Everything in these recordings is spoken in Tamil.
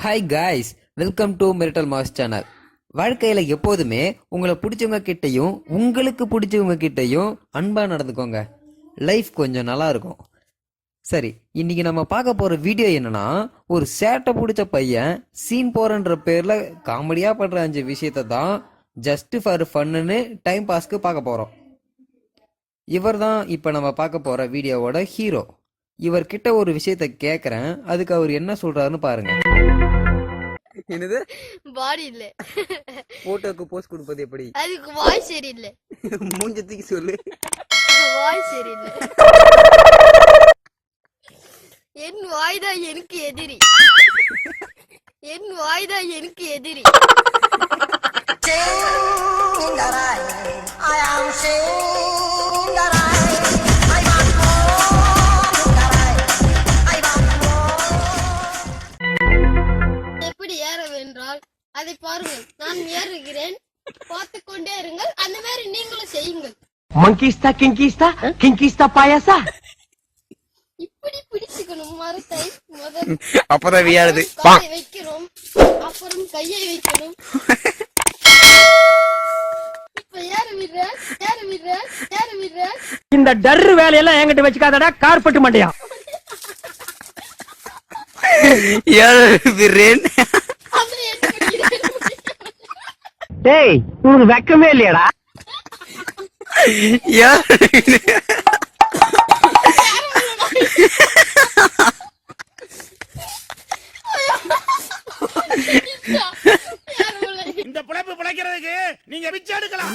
Hi guys, welcome to marital mass channel. வாழ்க்கையில் எப்போதுமே உங்களை பிடிச்சவங்க கிட்டையும் உங்களுக்கு பிடிச்சவங்க கிட்டையும் அன்பாக நடந்துக்கோங்க. லைஃப் கொஞ்சம் நல்லா இருக்கும். சரி, இன்னைக்கு நம்ம பார்க்க போகிற வீடியோ என்னன்னா, ஒரு சேட்டை பிடிச்ச பையன் சீன் போகிறன்ற பேரில் காமெடியாக பண்ணுற 5 விஷயத்தை தான் ஜஸ்ட் ஃபார் ஃபன்னு டைம் பாஸ்க்கு பார்க்க போகிறோம். இவர் தான் இப்போ நம்ம பார்க்க போகிற வீடியோவோட ஹீரோ. இவர்கிட்ட ஒரு விஷயத்த கேட்குறேன், அதுக்கு அவர் என்ன சொல்கிறாருன்னு பாருங்க. என்னது பாடி இல்ல, போட்டோக்கு போஸ்ட் கொடுப்பது எப்படி? அதுக்கு வாய் சரியில்லை. மூஞ்சத்துக்கு சொல்லு. வாய் சரியில்லை. என் வாய்தான் எனக்கு எதிரி. என் வாய்தான் எனக்கு எதிரி. எப்படி ஏற வென்றால் அதை பாருங்கள், நான் ஏறுகிறேன், பார்த்து கொண்டே இருங்கள். அந்த மாதிரி நீங்களும் செய்யுங்கள். மங்கிஸ்தா கிங்கிஸ்தா கிங்கிஸ்தா பாயாசா. இப்படி பிடிச்சுக்கணும் மரத்தை. முதல் அப்பதான் வியாடுது. காலை வைக்கிறோம், அப்புறம் கையை வைக்கணும். இப்ப ஏற விடுற, ஏற விடுற, ஏற விடுற. இந்த டர்ரு வேலையெல்லாம் என்கிட்ட வச்சுக்காதடா, கார்பெட் மண்டையா. அப்புறம் என்ன பண்ணுகிறேன்? டேய், உனக்கு வெக்கமே இல்லையாடா? இந்த பிழைப்பு பிழைக்கிறதுக்கு நீங்க பிச்சை எடுக்கலாம்.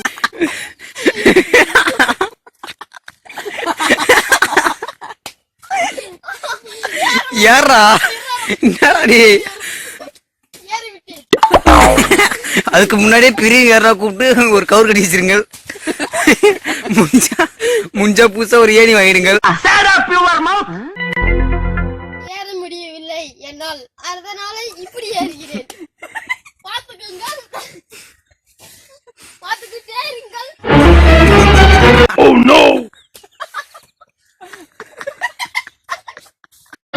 யாரா நீ? ஏறி விட்டேன். அதுக்கு முன்னாடியே பெரிய யாரா கூப்பிட்டு ஒரு கவுர் கடிச்சிருங்க. முஞ்சா பூசா ஒரு ஏணி வாங்கிடுங்கள். ஏற முடியவில்லை என்னால், அதனால இப்படி ஏறுகிறேன். பார்த்துக்குங்கள், பார்த்துக்கிட்டே இருங்கள்.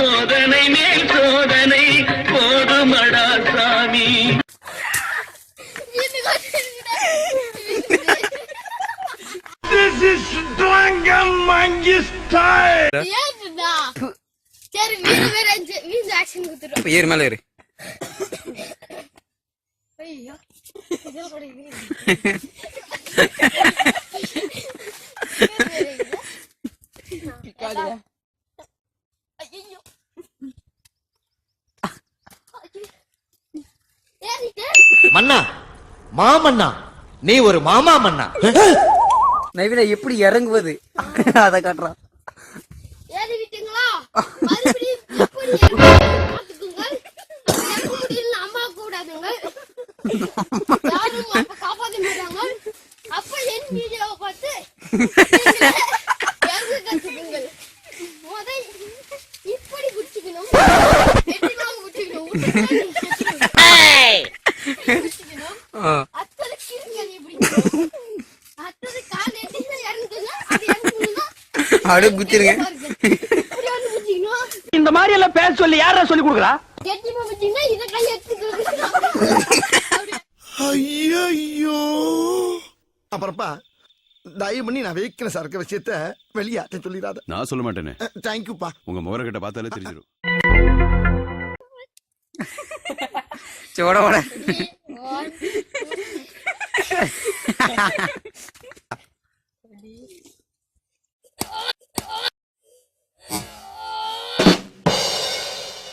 சோதனை மேல் சோதனை போதுமடா சாமி. வீட்டுக்கு வந்துருக்கிறேன். ஏறுடா. சரி, வீடு ஆக்ஷன் கொடுத்துரும். ஏறு மேல ஏறு. ஐயோ, இதெல்லாம் கிடைக்குது. ஐயோ, ஏறிட்டேன். மன்னா, மாமன்னா, நீ ஒரு மாமா மன்னா. நவீனா எப்படி இறங்குவது அத காட்டுறான். ஏறி விட்டீங்களா? மறுபடியும் எப்படி ஏறுவீங்க? பார்த்துக்குங்கள். இறங்க முடியலன்னு அம்மா கூடாதுங்க. யாரும் அப்ப காப்பாற்ற மாட்டாங்க. அப்ப என் வீடியோவை பார்த்து நீங்களே இறங்க கத்துக்குங்கள். முதல் இப்படி குடிச்சுக்கணும், வெட்டிமாக குடிச்சுக்கணும், குடிச்சுக்கணும். அத்தனை கிருங்கல் எப்படி அத்தனை கால் எட்டினா இறங்குதுன்னா அது இறங்குதுன்னா அப்படியே குத்திருங்க. இப்படி வந்து குடிச்சுக்கணும். இந்த மாதிரி எல்லாம் பேச சொல்லி யாரா சொல்லி கொடுக்குறா? கெட்டிமா குடிச்சிங்கன்னா இதை கை எடுத்துக்கணும். ஐயோ, அப்புறப்பா தயவு பண்ணி நான் வைக்கிற சரக்கு விஷயத்த வெளியாட்ட சொல்லிடாத. நான் சொல்ல மாட்டேனே. தேங்க்யூப்பா. உங்க முகர கிட்ட பார்த்தாலே தெரிஞ்சிடும். சோட ஓட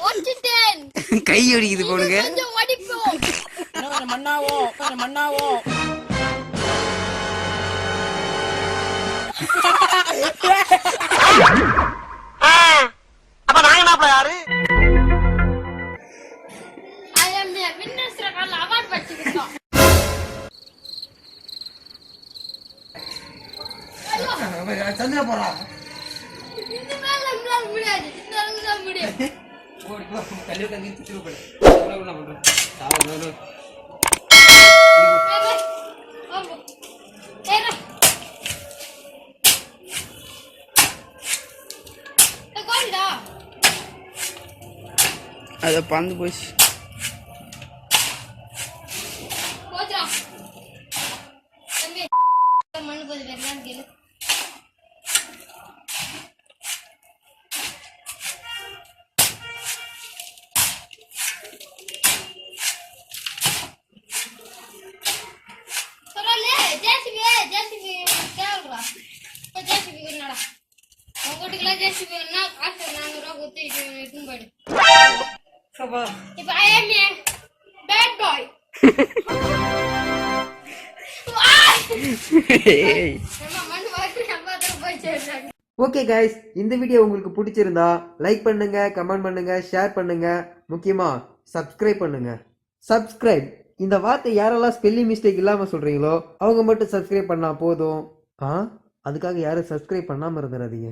ஓடிட்டேன். கை ஒடிக்குது போடுங்க. கொஞ்சம் ஓடிப்போம். கொஞ்சம் மண்ணாவோ, கொஞ்சம் மண்ணாவோ. அப்ப நாங்க நாப்பல யாரு? I am a winner circle award பட்டிருக்கோம். சந்திர போலாம். இந்த மேல நம்மளால முடியாது, இந்த அளவுக்கு தான் முடியும். ஓடி போ, கல்லு தங்கி திட்டு போடு. என்ன பண்ற? ஆமா. ஏறா. கோல்டா. அதை பறந்து போச்சு. இப்ப ஜேசிபி என்னடா உங்ககிட்டலாம் ஜேசிபி வேணும்னா காசு 400 ரூபாய் கொடுத்து எடுத்துன்னு போயிடு. இப்ப I am a bad boy. நம்ம மண்ணு வாங்கி நம்ம தான் போய் சேர்றாங்க. ஓகே கைஸ், இந்த வீடியோ உங்களுக்கு பிடிச்சிருந்தா லைக் பண்ணுங்க, கமெண்ட் பண்ணுங்க, ஷேர் பண்ணுங்க, முக்கியமா சப்ஸ்கிரைப் பண்ணுங்க. சப்ஸ்கிரைப் இந்த வார்த்தை யாரெல்லாம் ஸ்பெல்லிங் மிஸ்டேக் இல்லாம சொல்றீங்களோ அவங்க மட்டும் சப்ஸ்கிரைப் பண்ணா போதும். அதுக்காக யாரும் சப்ஸ்கிரைப் பண்ணாம இருந்துடாதீங்க.